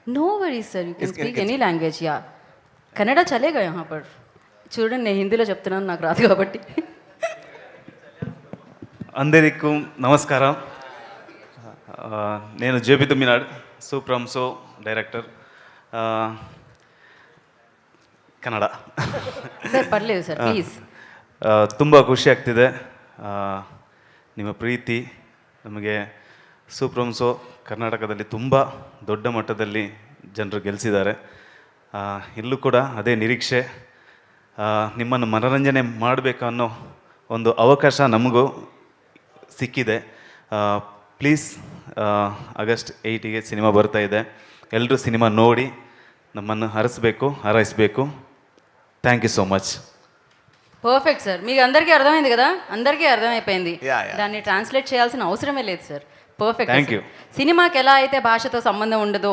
No worry sir, you can speak any language. या కన్నడ చలేగా यहाँ पर. చూడండి నేను హిందీలో చెప్తున్నాను, నాకు రాదు కాబట్టి. అందరికీ నమస్కారం. నేను జేబి తుమ్మినాడ్, సూప్రంసో డైరెక్టర్, ಕನ್ನಡ. ಸರ್ ಪರ್లేదు ಸರ್, ಪ್ಲೀಸ್. ತುಂಬ ಖುಷಿ ಆಗ್ತಿದೆ. ನಿಮ್ಮ ಪ್ರೀತಿ ನಮಗೆ ಸೂಪ್ರಂಸೋ ಕರ್ನಾಟಕದಲ್ಲಿ ತುಂಬ ದೊಡ್ಡ ಮಟ್ಟದಲ್ಲಿ ಜನರು ಗೆಲ್ಲಿಸಿದ್ದಾರೆ. ಇಲ್ಲೂ ಕೂಡ ಅದೇ ನಿರೀಕ್ಷೆ. ನಿಮ್ಮನ್ನು ಮನೋರಂಜನೆ ಮಾಡಬೇಕು ಅನ್ನೋ ಒಂದು ಅವಕಾಶ ನಮಗೂ ಸಿಕ್ಕಿದೆ. ಪ್ಲೀಸ್, ಆಗಸ್ಟ್ 8ಗೆ ಸಿನಿಮಾ ಬರ್ತಾ ಇದೆ. ಎಲ್ಲರೂ ಸಿನಿಮಾ ನೋಡಿ ನಮ್ಮನ್ನು ಹಾರೈಸಬೇಕು. Thank you so much. Perfect sir, మీకు అందరికీ అర్థమైంది కదా, అందరికీ అర్థమైపోయింది. Yeah, yeah. దాన్ని ట్రాన్స్లేట్ చేయాల్సిన అవసరమే లేదు సార్. పర్ఫెక్ట్. Thank you. సినిమాకి ఎలా అయితే భాషతో సంబంధం ఉండదో